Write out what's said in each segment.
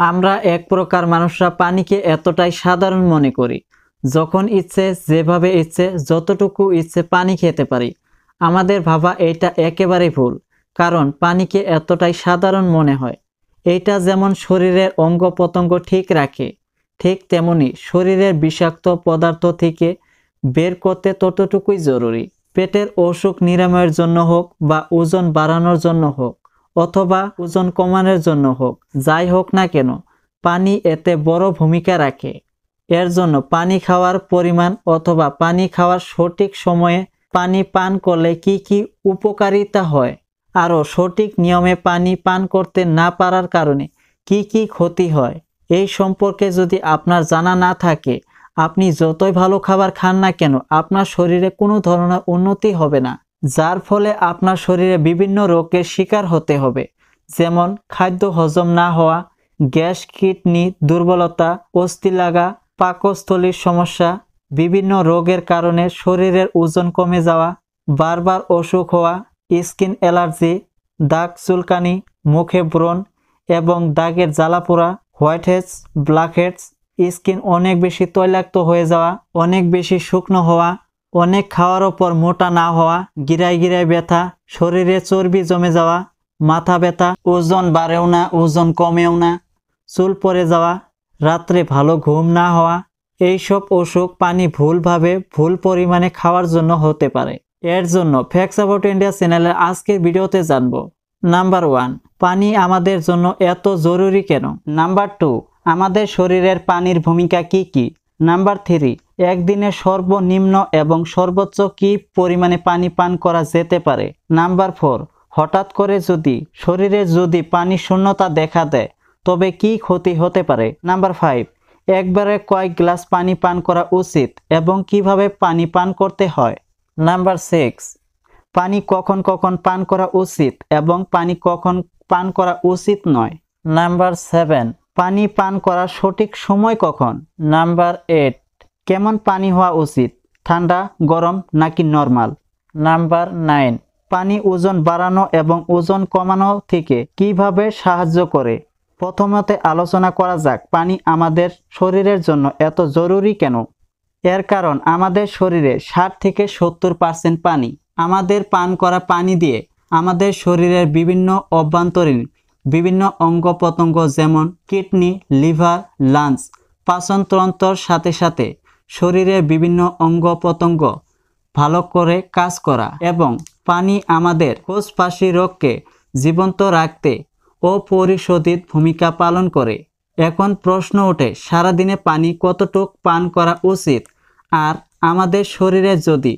আমরা এক প্রকার মানুষরা পানিকে এতটাই সাধারণ মনে করি, যখন ইচ্ছে যেভাবে ইচ্ছে যতটুকু ইচ্ছে পানি খেতে পারি। আমাদের ভাবা এটা একেবারেই ভুল, কারণ পানিকে এতটাই সাধারণ মনে হয়। এইটা যেমন শরীরের অঙ্গ প্রত্যঙ্গ ঠিক রাখে, ঠিক তেমনি শরীরের বিষাক্ত পদার্থ থেকে বের করতে ততটুকুই জরুরি। পেটের অসুখ নিরাময়ের জন্য হোক বা ওজন বাড়ানোর জন্য হোক অথবা ওজন কমানোর জন্য হোক, যাই হোক না কেন পানি এতে বড় ভূমিকা রাখে। এর জন্য পানি খাওয়ার পরিমাণ অথবা পানি খাওয়ার সঠিক সময়ে পানি পান করলে কি কি উপকারিতা হয়, আরও সঠিক নিয়মে পানি পান করতে না পারার কারণে কি কি ক্ষতি হয়, এই সম্পর্কে যদি আপনার জানা না থাকে, আপনি যতই ভালো খাবার খান না কেন আপনার শরীরে কোনো ধরনের উন্নতি হবে না, যার ফলে আপনার শরীরে বিভিন্ন রোগের শিকার হতে হবে। যেমন খাদ্য হজম না হওয়া, গ্যাস, কিডনি দুর্বলতা, অস্থি লাগা, পাকস্থলীর সমস্যা, বিভিন্ন রোগের কারণে শরীরের ওজন কমে যাওয়া, বারবার অসুখ হওয়া, স্কিন অ্যালার্জি, দাগ চুলকানি, মুখে ব্রণ এবং দাগের জ্বালাপোড়া, white heads, black heads, skin অনেক বেশি তৈলাক্ত হয়ে যাওয়া, অনেক বেশি শুকনো হওয়া, অনেক খাওয়ার ওপর মোটা না হওয়া, গিরায় গিরায় ব্যথা, শরীরে চর্বি জমে যাওয়া, মাথা ব্যথা, ওজন বাড়েও না ওজন কমেও না, চুল পড়ে যাওয়া, রাত্রে ভালো ঘুম না হওয়া, এইসব অসুখ পানি ভুলভাবে ভুল পরিমাণে খাওয়ার জন্য হতে পারে। এর জন্য ফ্যাক্টস অ্যাবাউট ইন্ডিয়া চ্যানেলের আজকের ভিডিওতে জানব। নাম্বার 1, পানি আমাদের জন্য এত জরুরি কেন? নাম্বার 2, আমাদের শরীরের পানির ভূমিকা কি কি? নাম্বার 3, একদিনে সর্বনিম্ন এবং সর্বোচ্চ কি পরিমাণে পানি পান করা যেতে পারে? নাম্বার 4, হঠাৎ করে শরীরে যদি পানি শূন্যতা দেখা দেয় তবে কি ক্ষতি হতে পারে? নাম্বার 5, একবারে কয়েক গ্লাস পানি পান করা উচিত এবং কিভাবে পানি পান করতে হয়? নাম্বার 6, পানি কখন কখন পান করা উচিত এবং পানি কখন পান করা উচিত নয়? নাম্বার 7, পানি পান করার সঠিক সময় কখন? নাম্বার 8, কেমন পানি হওয়া উচিত, ঠান্ডা, গরম নাকি নরমাল? নাম্বার 9, পানি ওজন বাড়ানো এবং ওজন কমানো থেকে কিভাবে সাহায্য করে? প্রথমতে আলোচনা করা যাক পানি আমাদের শরীরের জন্য এত জরুরি কেন। এর কারণ আমাদের শরীরে 60 থেকে 70% পানি। আমাদের পান করা পানি দিয়ে আমাদের শরীরের বিভিন্ন অভ্যন্তরীণ বিভিন্ন অঙ্গ প্রত্যঙ্গ যেমন কিডনি, লিভার, লাংস, পাচনতন্ত্রের সাথে সাথে শরীরের বিভিন্ন অঙ্গ প্রত্যঙ্গ ভালো করে কাজ করা এবং পানি আমাদের ফুসফাসি রোগকে জীবন্ত রাখতে অপরিশোধিত ভূমিকা পালন করে। এখন প্রশ্ন ওঠে, সারাদিনে পানি কতটুকু পান করা উচিত? আর আমাদের শরীরে যদি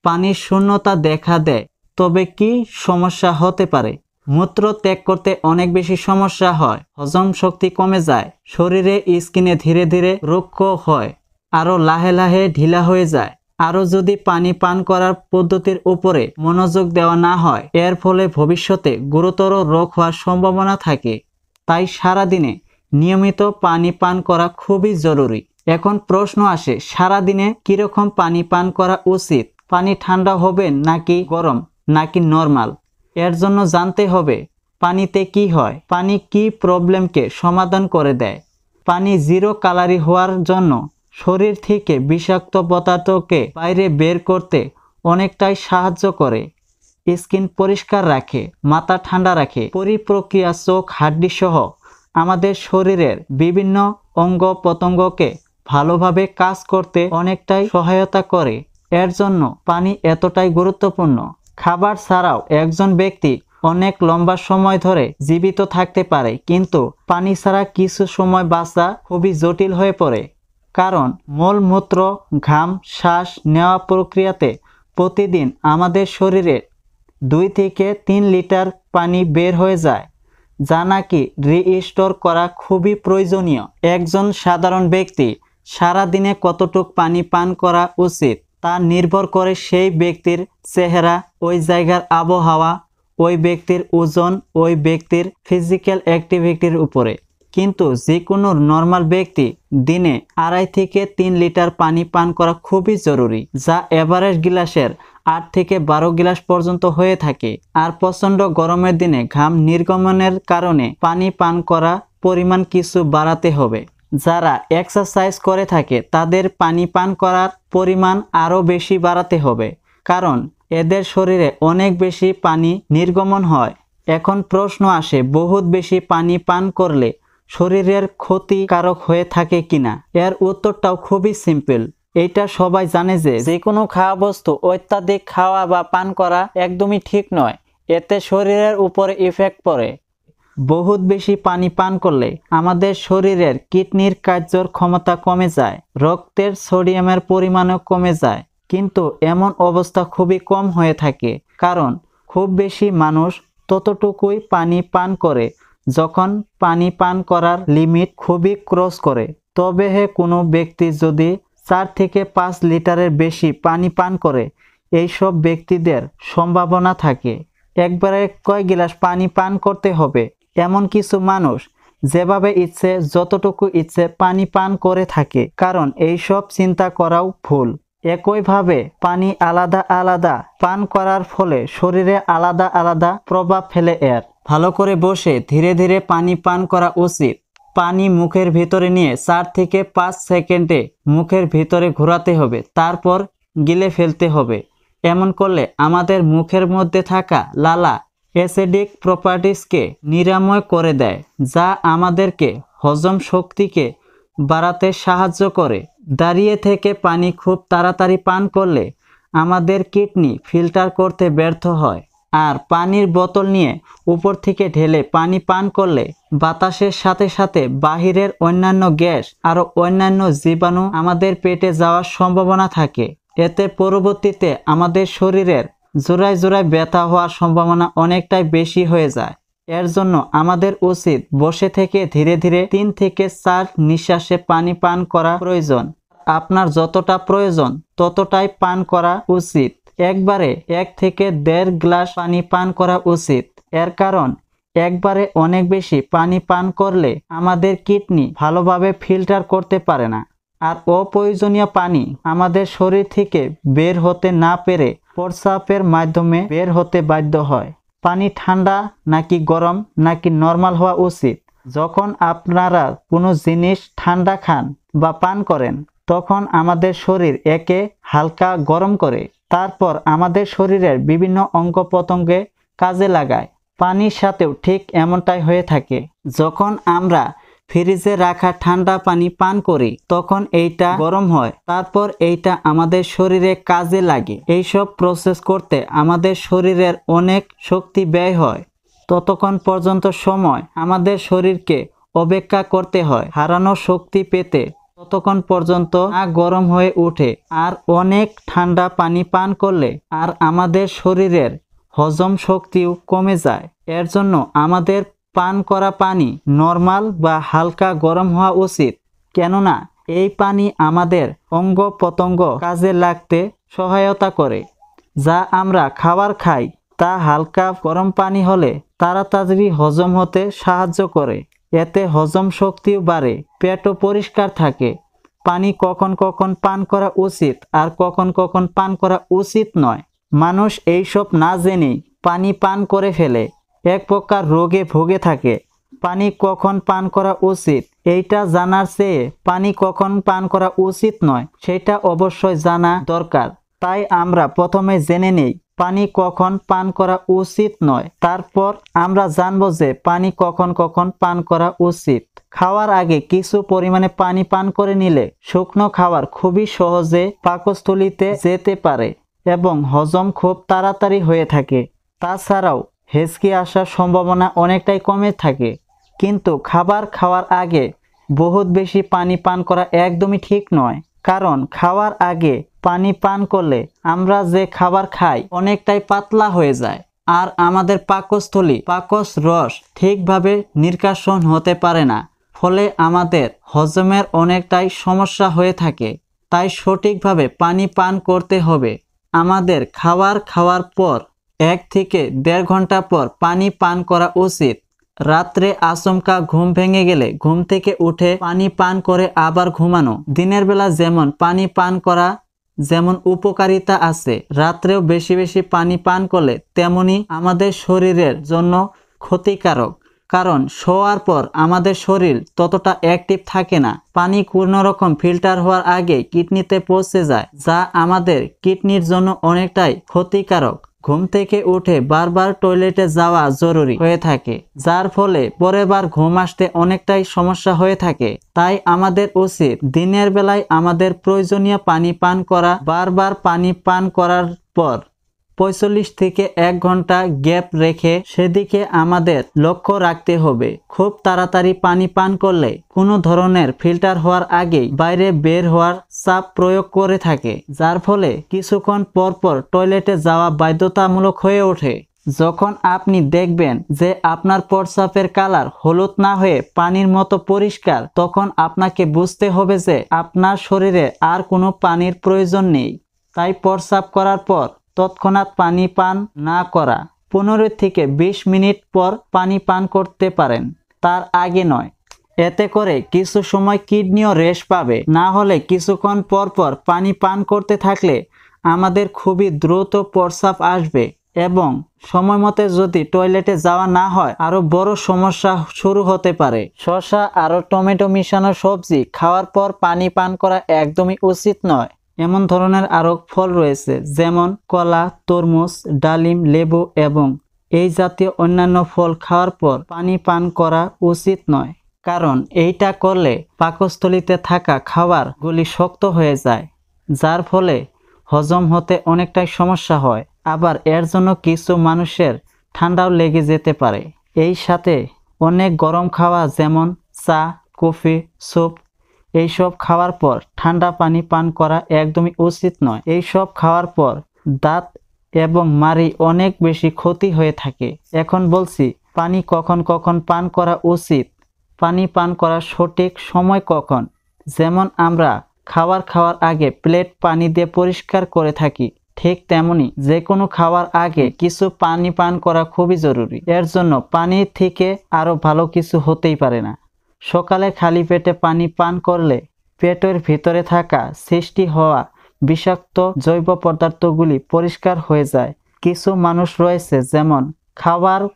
পানির শূন্যতা দেখা দেয় তবে কি সমস্যা হতে পারে? মূত্র ত্যাগ করতে অনেক বেশি সমস্যা হয়, হজম শক্তি কমে যায়, শরীরে স্কিনে ধীরে ধীরে রুক্ষ হয়, আরও লাহে লাহে ঢিলা হয়ে যায়। আরও যদি পানি পান করার পদ্ধতির উপরে মনোযোগ দেওয়া না হয়, এর ফলে ভবিষ্যতে গুরুতর রোগ হওয়ার সম্ভাবনা থাকে। তাই সারাদিনে নিয়মিত পানি পান করা খুবই জরুরি। এখন প্রশ্ন আসে, সারাদিনে কিরকম পানি পান করা উচিত? পানি ঠান্ডা হবে নাকি গরম নাকি নরমাল? এর জন্য জানতে হবে পানিতে কি হয়, পানি কি প্রবলেমকে সমাধান করে দেয়। পানি 0 ক্যালোরি হওয়ার জন্য শরীর থেকে বিষাক্ত পদার্থকে বাইরে বের করতে অনেকটাই সাহায্য করে, স্কিন পরিষ্কার রাখে, মাথা ঠান্ডা রাখে, পরিপ্রক্রিয়া, চোখ, হাড্ডি সহ আমাদের শরীরের বিভিন্ন অঙ্গ প্রত্যঙ্গকে ভালোভাবে কাজ করতে অনেকটাই সহায়তা করে। এর জন্য পানি এতটাই গুরুত্বপূর্ণ। খাবার ছাড়াও একজন ব্যক্তি অনেক লম্বা সময় ধরে জীবিত থাকতে পারে, কিন্তু পানি ছাড়া কিছু সময় বাঁচা খুবই জটিল হয়ে পড়ে। কারণ মলমূত্র, ঘাম, শ্বাস নেওয়া প্রক্রিয়াতে প্রতিদিন আমাদের শরীরে 2 থেকে 3 লিটার পানি বের হয়ে যায়, যা নাকি রিস্টোর করা খুবই প্রয়োজনীয়। একজন সাধারণ ব্যক্তি সারা দিনে কতটুকু পানি পান করা উচিত তা নির্ভর করে সেই ব্যক্তির চেহারা, ওই জায়গার আবহাওয়া, ওই ব্যক্তির ওজন, ওই ব্যক্তির ফিজিক্যাল অ্যাক্টিভিটির উপরে। কিন্তু যে কোনো নর্মাল ব্যক্তি দিনে 2.5 থেকে 3 লিটার পানি পান করা খুবই জরুরি, যা এভারেজ গ্লাসের 8 থেকে 12 গ্লাস পর্যন্ত হয়ে থাকে। আর প্রচণ্ড গরমের দিনে ঘাম নির্গমনের কারণে পানি পান করা পরিমাণ কিছু বাড়াতে হবে। যারা এক্সারসাইজ করে থাকে তাদের পানি পান করার পরিমাণ আরও বেশি বাড়াতে হবে, কারণ এদের শরীরে অনেক বেশি পানি নির্গমন হয়। এখন প্রশ্ন আসে, বহুত বেশি পানি পান করলে শরীরের ক্ষতিকারক হয়ে থাকে কিনা? এর উত্তরটাও খুবই সিম্পল। এইটা সবাই জানে যে কোনো খাওয়া বস্তু অত্যাধিক খাওয়া বা পান করা একদমই ঠিক নয়, এতে শরীরের উপরে ইফেক্ট পড়ে। বহুত বেশি পানি পান করলে আমাদের শরীরের কিডনির কার্যর ক্ষমতা কমে যায়, রক্তের সোডিয়ামের পরিমাণও কমে যায়। কিন্তু এমন অবস্থা খুবই কম হয়ে থাকে, কারণ খুব বেশি মানুষ ততটুকুই পানি পান করে যখন পানি পান করার লিমিট খুবই ক্রস করে। তবে কোনো ব্যক্তি যদি 4 থেকে 5 লিটারের বেশি পানি পান করে, এইসব ব্যক্তিদের সম্ভাবনা থাকে একবারে কয় গ্লাস পানি পান করতে হবে। এমন কিছু মানুষ যেভাবে ইচ্ছে যতটুকু ইচ্ছে পানি পান করে থাকে, কারণ এইসব চিন্তা করাও ভুল। একইভাবে পানি আলাদা আলাদা পান করার ফলে শরীরে আলাদা আলাদা প্রভাব ফেলে। এর ভালো করে বসে ধীরে ধীরে পানি পান করা উচিত। পানি মুখের ভিতরে নিয়ে 4 থেকে 5 সেকেন্ডে মুখের ভিতরে ঘোরাতে হবে, তারপর গিলে ফেলতে হবে। এমন করলে আমাদের মুখের মধ্যে থাকা লালা অ্যাসিডিক প্রপার্টিসকে নিরাময় করে দেয়, যা আমাদেরকে হজম শক্তিকে বাড়াতে সাহায্য করে। দাঁড়িয়ে থেকে পানি খুব তাড়াতাড়ি পান করলে আমাদের কিডনি ফিল্টার করতে ব্যর্থ হয়, আর পানির বোতল নিয়ে উপর থেকে ঢেলে পানি পান করলে বাতাসের সাথে সাথে বাহিরের অন্যান্য গ্যাস আর অন্যান্য জীবাণু আমাদের পেটে যাওয়ার সম্ভাবনা থাকে। এতে পরবর্তীতে আমাদের শরীরের জোড়ায় জোড়ায় ব্যথা হওয়ার সম্ভাবনা অনেকটাই বেশি হয়ে যায়। এর জন্য আমাদের উচিত বসে থেকে ধীরে ধীরে 3 থেকে 4 নিঃশ্বাসে পানি পান করা প্রয়োজন। আপনার যতটা প্রয়োজন ততটাই পান করা উচিত। একবারে 1 থেকে 1.5 গ্লাস পানি পান করা উচিত। এর কারণ একবারে অনেক বেশি পানি পান করলে আমাদের কিডনি ভালোভাবে ফিল্টার করতে পারে না, আর অপ্রয়োজনীয় পানি আমাদের শরীর থেকে বের হতে না পেরে প্রস্রাবের মাধ্যমে বের হতে বাধ্য হয়। পানি ঠান্ডা নাকি গরম নাকি নরমাল হওয়া উচিত? যখন আপনারা কোনো জিনিস ঠান্ডা খান বা পান করেন, তখন আমাদের শরীর একে হালকা গরম করে, তারপর আমাদের শরীরের বিভিন্ন অঙ্গ প্রত্যঙ্গে কাজে লাগায়। পানির সাথেও ঠিক এমনটাই হয়ে থাকে। যখন আমরা ফ্রিজে রাখা ঠান্ডা পানি পান করি, তখন এইটা গরম হয়, তারপর এইটা আমাদের শরীরে কাজে লাগে। এইসব প্রসেস করতে আমাদের শরীরের অনেক শক্তি ব্যয় হয়। ততক্ষণ পর্যন্ত সময় আমাদের শরীরকে অপেক্ষা করতে হয় হারানো শক্তি পেতে, ততক্ষণ পর্যন্ত না গরম হয়ে ওঠে। আর অনেক ঠান্ডা পানি পান করলে আর আমাদের শরীরের হজম শক্তিও কমে যায়। এর জন্য আমাদের পান করা পানি নরমাল বা হালকা গরম হওয়া উচিত, কেননা এই পানি আমাদের অঙ্গ প্রত্যঙ্গ কাজে লাগতে সহায়তা করে। যা আমরা খাবার খাই তা হালকা গরম পানি হলে তাড়াতাড়ি হজম হতে সাহায্য করে। এতে হজম শক্তিও বাড়ে, পেটও পরিষ্কার থাকে। পানি কখন কখন পান করা উচিত আর কখন কখন পান করা উচিত নয়, মানুষ এইসব না জেনেই পানি পান করে ফেলে, এক প্রকার রোগে ভুগে থাকে। পানি কখন পান করা উচিত এইটা জানার চেয়ে পানি কখন পান করা উচিত নয় সেটা অবশ্যই জানা দরকার। তাই আমরা প্রথমে জেনে নেই পানি কখন পান করা উচিত নয়, তারপর আমরা জানবো যে পানি কখন কখন পান করা উচিত। খাওয়ার আগে কিছু পরিমাণে পানি পান করে নিলে শুকনো খাবার খুবই সহজে পাকস্থলীতে যেতে পারে এবং হজম খুব তাড়াতাড়ি হয়ে থাকে। তাছাড়াও হেঁচকি আসার সম্ভাবনা অনেকটাই কমে থাকে। কিন্তু খাবার খাওয়ার আগে বহুত বেশি পানি পান করা একদমই ঠিক নয়, কারণ খাওয়ার আগে পানি পান করলে আমরা যে খাবার খাই অনেকটাই পাতলা হয়ে যায়, আর আমাদের পাকস্থলী পাকস রস ঠিকভাবে নিষ্কাশন হতে পারে না, ফলে আমাদের হজমের অনেকটাই সমস্যা হয়ে থাকে। তাই সঠিকভাবে পানি পান করতে হবে। আমাদের খাওয়ার পর 1 থেকে 1.5 ঘন্টা পর পানি পান করা উচিত। রাত্রে আচমকা ঘুম ভেঙে গেলে ঘুম থেকে উঠে পানি পান করে আবার ঘুমানো। দিনের বেলা যেমন পানি পান করা যেমন উপকারিতা আছে, রাত্রেও বেশি বেশি পানি পান করলে তেমনি আমাদের শরীরের জন্য ক্ষতিকারক। কারণ শোয়ার পর আমাদের শরীর ততটা অ্যাক্টিভ থাকে না। পানি কোনো রকম ফিল্টার হওয়ার আগে কিডনিতে পৌঁছে যায়, যা আমাদের কিডনির জন্য অনেকটাই ক্ষতিকারক। ঘুম থেকে উঠে বারবার টয়লেটে যাওয়া জরুরি হয়ে থাকে, যার ফলে পরের বার ঘুম আসতে অনেকটাই সমস্যা হয়ে থাকে। তাই আমাদের উচিত দিনের বেলায় আমাদের প্রয়োজনীয় পানি পান করা। বারবার পানি পান করার পর 45 থেকে 1 ঘন্টা গ্যাপ রেখে সেদিকে আমাদের লক্ষ্য রাখতে হবে। খুব তাড়াতাড়ি পানি পান করলে কোনো ধরনের ফিল্টার হওয়ার আগেই বাইরে বের হওয়ার চাপ প্রয়োগ করে থাকে, যার ফলে কিছুক্ষণ পরপর টয়লেটে যাওয়া বাধ্যতামূলক হয়ে ওঠে। যখন আপনি দেখবেন যে আপনার প্রস্রাবের কালার হলুদ না হয়ে পানির মতো পরিষ্কার, তখন আপনাকে বুঝতে হবে যে আপনার শরীরে আর কোনো পানির প্রয়োজন নেই। তাই প্রস্রাব করার পর তৎক্ষণাৎ পানি পান না করা। 15 থেকে 20 মিনিট পর পানি পান করতে পারেন, তার আগে নয়। এতে করে কিছু সময় কিডনিও রেস্ট পাবে। না হলে কিছুক্ষণ পর পর পানি পান করতে থাকলে আমাদের খুবই দ্রুত প্রস্রাব আসবে এবং সময় মতো যদি টয়লেটে যাওয়া না হয় আরো বড় সমস্যা শুরু হতে পারে। শসা আর টমেটো মিশানো সবজি খাওয়ার পর পানি পান করা একদমই উচিত নয়। এমন ধরনের আরো ফল রয়েছে, যেমন কলা, তরমুজ, ডালিম, লেবু এবং এই জাতীয় অন্যান্য ফল খাওয়ার পর পানি পান করা উচিত নয়, কারণ এইটা করলে পাকস্থলীতে থাকা খাবারগুলি শক্ত হয়ে যায়, যার ফলে হজম হতে অনেকটাই সমস্যা হয়। আবার এর জন্য কিছু মানুষের ঠান্ডাও লেগে যেতে পারে। এই সাথে অনেক গরম খাওয়া যেমন চা, কফি, স্যুপ এইসব খাওয়ার পর ঠান্ডা পানি পান করা একদমই উচিত নয়। এইসব খাওয়ার পর দাঁত এবং মাড়ি অনেক বেশি ক্ষতি হয়ে থাকে। এখন বলছি পানি কখন কখন পান করা উচিত। পানি পান করার সঠিক সময় কখন? যেমন আমরা খাওয়ার আগে প্লেট পানি দিয়ে পরিষ্কার করে থাকি, ঠিক তেমনি যে কোনো খাওয়ার আগে কিছু পানি পান করা খুবই জরুরি। এর জন্য পানি থেকে আরো ভালো কিছু হতেই পারে না। সকালে খালি পেটে পানি পান করলে পেটের ভিতরে থাকা সৃষ্টি হওয়া বিষাক্ত জৈব পদার্থগুলি পরিষ্কার হয়ে যায়। কিছু মানুষ রয়েছে যেমন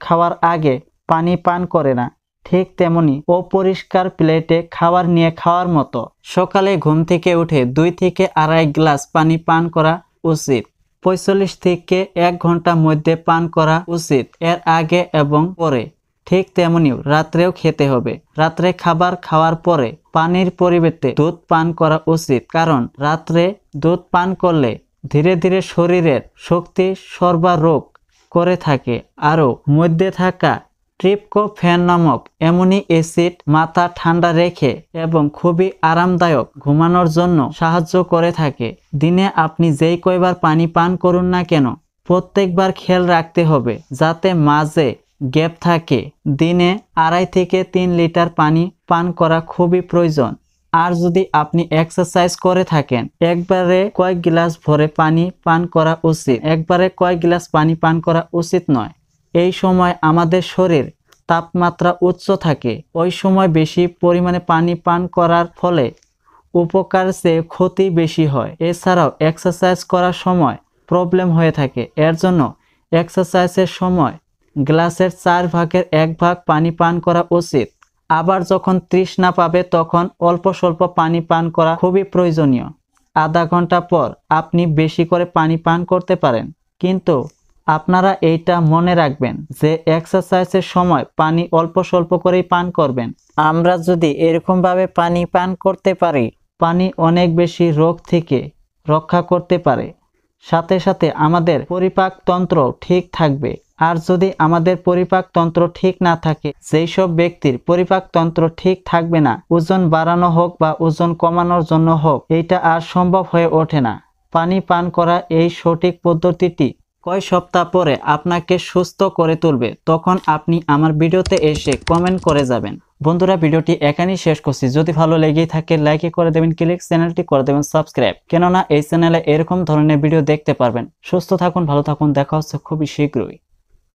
খাওয়ার আগে পানি পান করে না, ঠিক তেমনি অপরিষ্কার প্লেটে খাবার নিয়ে খাওয়ার মতো। সকালে ঘুম থেকে উঠে 2 থেকে 2.5 গ্লাস পানি পান করা উচিত। 45 থেকে 1 ঘন্টার মধ্যে পান করা উচিত, এর আগে এবং পরে। ঠিক তেমনি রাত্রেও খেতে হবে। রাত্রে খাবার খাওয়ার পরে পানির পরিবর্তে দুধ পান করা উচিত, কারণ রাত্রে দুধ পান করলে ধীরে ধীরে শরীরের শক্তি সরবরাহ করে থাকে। আরও মধ্যে থাকা ট্রিপটোফ্যান নামক অ্যামিনো অ্যাসিড মাথা ঠান্ডা রেখে এবং খুবই আরামদায়ক ঘুমানোর জন্য সাহায্য করে থাকে। দিনে আপনি যেই কয়বার পানি পান করুন না কেন, প্রত্যেকবার খেয়াল রাখতে হবে যাতে মাঝে গ্যাপ থাকে। দিনে 2.5 থেকে 3 লিটার পানি পান করা খুবই প্রয়োজন। আর যদি আপনি এক্সারসাইজ করে থাকেন, একবারে কয়েক গ্লাস ভরে পানি পান করা উচিত। একবারে কয়েক গ্লাস পানি পান করা উচিত নয়। এই সময় আমাদের শরীর তাপমাত্রা উচ্চ থাকে। ওই সময় বেশি পরিমাণে পানি পান করার ফলে উপকার চেয়ে ক্ষতি বেশি হয়। এছাড়াও এক্সারসাইজ করার সময় প্রবলেম হয়ে থাকে। এর জন্য এক্সারসাইজের সময় গ্লাসের 4 ভাগের 1 ভাগ পানি পান করা উচিত। আবার যখন তৃষ্ণা পাবে তখন অল্প স্বল্প পানি পান করা খুবই প্রয়োজনীয়। আধা ঘন্টা পর আপনি বেশি করে পানি পান করতে পারেন, কিন্তু আপনারা এইটা মনে রাখবেন যে এক্সারসাইজের সময় পানি অল্প স্বল্প করেই পান করবেন। আমরা যদি এরকম ভাবে পানি পান করতে পারি, পানি অনেক বেশি রোগ থেকে রক্ষা করতে পারে। সাথে সাথে আমাদের পরিপাকতন্ত্র ঠিক থাকবে। আর যদি আমাদের পরিপাকতন্ত্র ঠিক না থাকে, যেই সব ব্যক্তির পরিপাকতন্ত্র ঠিক থাকবে না, ওজন বাড়ানো হোক বা ওজন কমানোর জন্য হোক, এইটা আর সম্ভব হয়ে ওঠে না। পানি পান করা এই সঠিক পদ্ধতিটি কয় সপ্তাহ পরে আপনাকে সুস্থ করে তুলবে, তখন আপনি আমার ভিডিওতে এসে কমেন্ট করে যাবেন। বন্ধুরা, ভিডিওটি এখানেই শেষ করছি। যদি ভালো লেগেই থাকে লাইক করে দেবেন, ক্লিক চ্যানেলটি করে দেবেন সাবস্ক্রাইব, কেননা এই চ্যানেলে এরকম ধরনের ভিডিও দেখতে পারবেন। সুস্থ থাকুন, ভালো থাকুন, দেখা হচ্ছে খুবই শীঘ্রই।